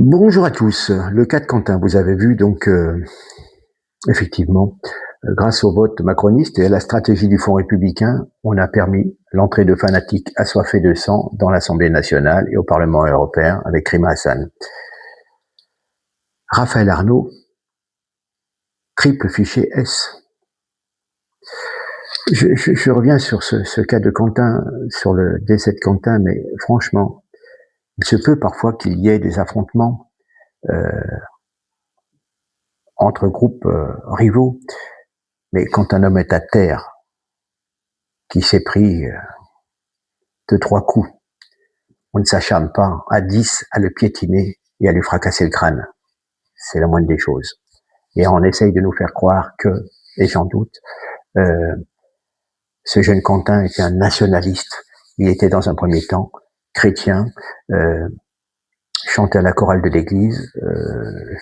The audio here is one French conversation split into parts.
Bonjour à tous. Le cas de Quentin, vous avez vu donc effectivement, grâce au vote macroniste et à la stratégie du Front républicain, on a permis l'entrée de fanatiques assoiffés de sang dans l'Assemblée nationale et au Parlement européen avec Rima Hassan. Raphaël Arnaud, triple fichier S. Je reviens sur ce cas de Quentin, sur le décès de Quentin, mais franchement, il se peut parfois qu'il y ait des affrontements entre groupes rivaux, mais quand un homme est à terre, qui s'est pris de 3 coups, on ne s'acharne pas à 10 à le piétiner et à lui fracasser le crâne. C'est la moindre des choses. Et on essaye de nous faire croire que, et j'en doute, ce jeune Quentin était un nationaliste. Il était dans un premier temps chrétien, chantait à la chorale de l'église,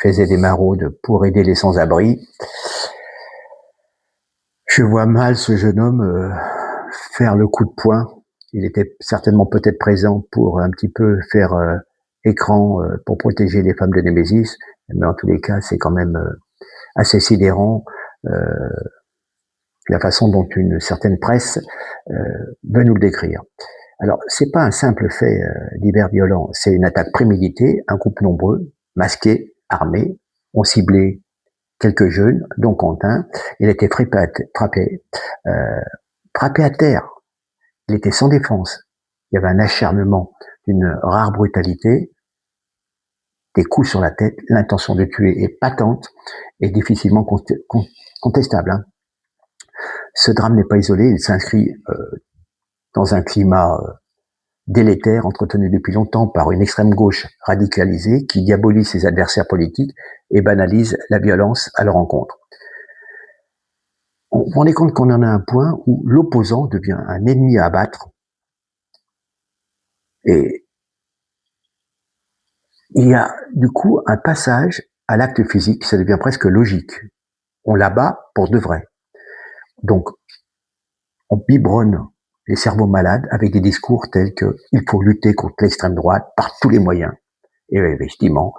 faisait des maraudes pour aider les sans-abri. Je vois mal ce jeune homme faire le coup de poing. Il était certainement peut-être présent pour un petit peu faire écran pour protéger les femmes de Némésis, mais en tous les cas, c'est quand même assez sidérant la façon dont une certaine presse veut nous le décrire. Alors, c'est pas un simple fait divers violent, c'est une attaque préméditée, un groupe nombreux, masqué, armé, ont ciblé quelques jeunes, dont Quentin. Il a été frappé à terre. Il était sans défense. Il y avait un acharnement d'une rare brutalité, des coups sur la tête, l'intention de tuer est patente et difficilement contestable. Hein. Ce drame n'est pas isolé, il s'inscrit dans un climat délétère entretenu depuis longtemps par une extrême gauche radicalisée qui diabolise ses adversaires politiques et banalise la violence à leur encontre. On vous rendez compte qu'on en a un point où l'opposant devient un ennemi à abattre et il y a du coup un passage à l'acte physique, ça devient presque logique. On l'abat pour de vrai. Donc, on biberonne les cerveaux malades avec des discours tels que il faut lutter contre l'extrême droite par tous les moyens. Et effectivement,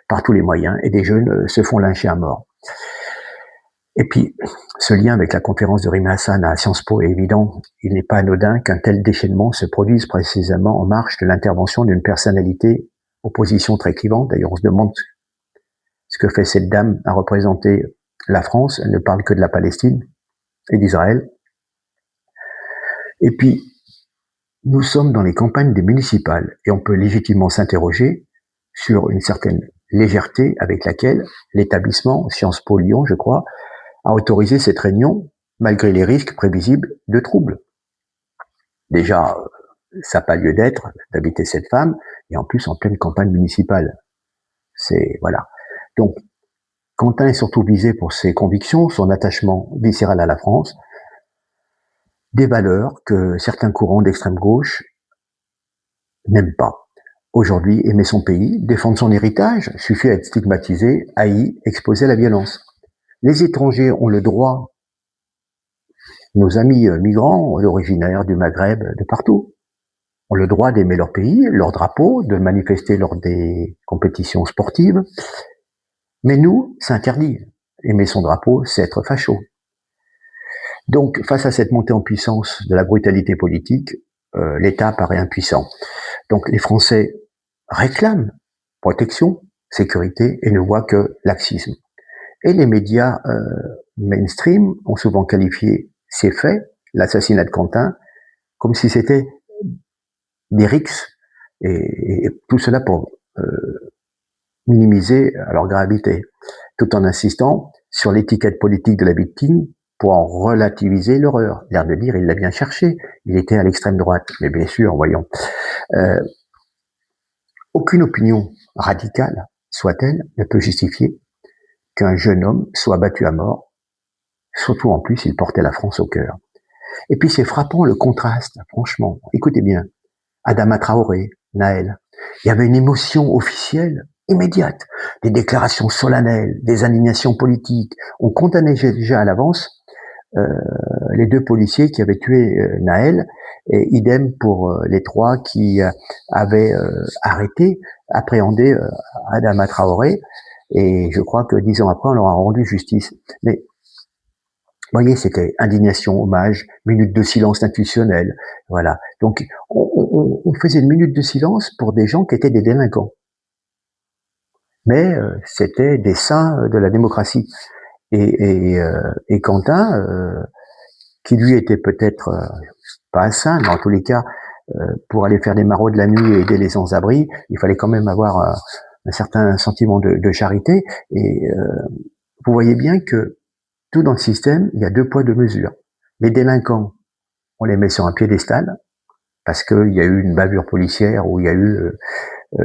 par tous les moyens, et des jeunes se font lyncher à mort. Et puis, ce lien avec la conférence de Rima Hassan à Sciences Po est évident. Il n'est pas anodin qu'un tel déchaînement se produise précisément en marge de l'intervention d'une personnalité aux positions très clivantes. D'ailleurs, on se demande ce que fait cette dame à représenter la France. Elle ne parle que de la Palestine et d'Israël. Et puis, nous sommes dans les campagnes des municipales et on peut légitimement s'interroger sur une certaine légèreté avec laquelle l'établissement Sciences Po Lyon, je crois, a autorisé cette réunion malgré les risques prévisibles de troubles. Déjà, ça n'a pas lieu d'être d'habiter cette femme et en plus en pleine campagne municipale. C'est voilà. Donc, Quentin est surtout visé pour ses convictions, son attachement viscéral à la France, des valeurs que certains courants d'extrême gauche n'aiment pas. Aujourd'hui, aimer son pays, défendre son héritage, suffit à être stigmatisé, haï, exposé à la violence. Les étrangers ont le droit, nos amis migrants, originaires du Maghreb, de partout, ont le droit d'aimer leur pays, leur drapeau, de le manifester lors des compétitions sportives. Mais nous, c'est interdit. Aimer son drapeau, c'est être facho. Donc, face à cette montée en puissance de la brutalité politique, l'État paraît impuissant. Donc, les Français réclament protection, sécurité et ne voient que laxisme. Et les médias mainstream ont souvent qualifié ces faits, l'assassinat de Quentin, comme si c'était des rixes, et tout cela pour minimiser leur gravité, tout en insistant sur l'étiquette politique de la victime pour en relativiser l'horreur. L'air de dire, il l'a bien cherché, il était à l'extrême droite. Mais bien sûr, voyons. Aucune opinion radicale, soit-elle, ne peut justifier qu'un jeune homme soit battu à mort, surtout en plus, il portait la France au cœur. Et puis c'est frappant le contraste, franchement. Écoutez bien, Adama Traoré, Naël, il y avait une émotion officielle immédiate, des déclarations solennelles, des indignations politiques. On condamnait déjà à l'avance les 2 policiers qui avaient tué Naël, et idem pour les 3 qui avaient arrêté, appréhendé Adama Traoré, et je crois que 10 ans après, on leur a rendu justice. Mais vous voyez, c'était indignation, hommage, minute de silence institutionnel, voilà. Donc on faisait une minute de silence pour des gens qui étaient des délinquants. Mais c'était des saints de la démocratie. Et Quentin, qui lui était peut-être pas un saint, mais en tous les cas, pour aller faire des maraudes la nuit et aider les sans-abri, il fallait quand même avoir un certain sentiment de charité. Et vous voyez bien que tout dans le système, il y a 2 poids 2 mesures. Les délinquants, on les met sur un piédestal parce qu'il y a eu une bavure policière ou il y a eu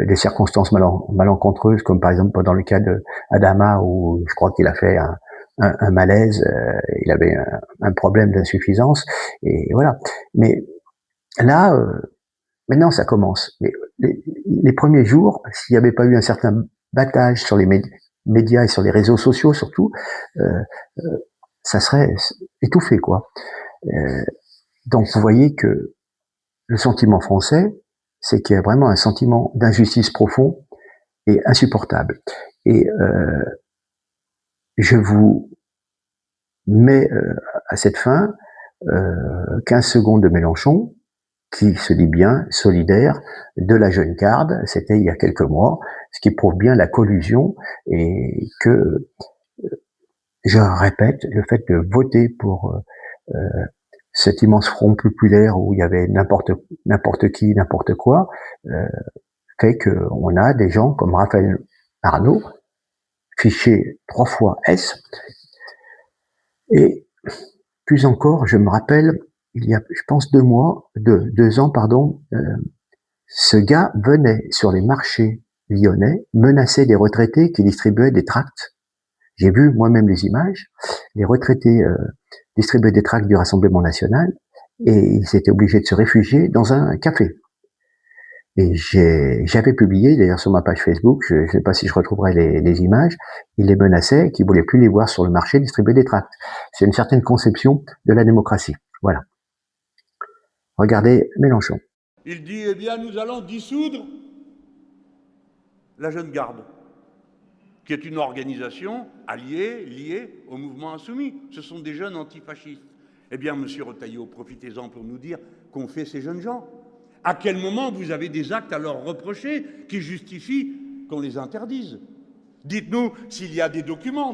des circonstances malencontreuses, comme par exemple dans le cas de Adama, où je crois qu'il a fait un malaise, il avait un problème d'insuffisance, et voilà. Mais là, maintenant ça commence. Mais les premiers jours, s'il n'y avait pas eu un certain battage sur les médias et sur les réseaux sociaux surtout, ça serait étouffé, quoi. Donc vous voyez que le sentiment français, c'est qu'il y a vraiment un sentiment d'injustice profond et insupportable. Et je vous mets à cette fin 15 secondes de Mélenchon, qui se dit bien solidaire de la jeune garde, c'était il y a quelques mois, ce qui prouve bien la collusion, et que, je répète, le fait de voter pour cet immense front populaire où il y avait n'importe qui, n'importe quoi, fait qu'on a des gens comme Raphaël Arnaud, fiché 3 fois S, et plus encore, je me rappelle, il y a, je pense, 2 ans, pardon, ce gars venait sur les marchés lyonnais, menaçait des retraités qui distribuaient des tracts. J'ai vu moi-même les images. Les retraités distribuaient des tracts du Rassemblement national et ils étaient obligés de se réfugier dans un café. Et j'avais publié, d'ailleurs sur ma page Facebook, je ne sais pas si je retrouverai les images, il les menaçait, qu'ils ne voulaient plus les voir sur le marché distribuer des tracts. C'est une certaine conception de la démocratie. Voilà. Regardez Mélenchon. Il dit, eh bien, nous allons dissoudre la Jeune Garde, qui est une organisation liée au mouvement insoumis. Ce sont des jeunes antifascistes. Eh bien, monsieur Retailleau, profitez-en pour nous dire qu'ont fait ces jeunes gens. À quel moment vous avez des actes à leur reprocher qui justifient qu'on les interdise? Dites-nous s'il y a des documents.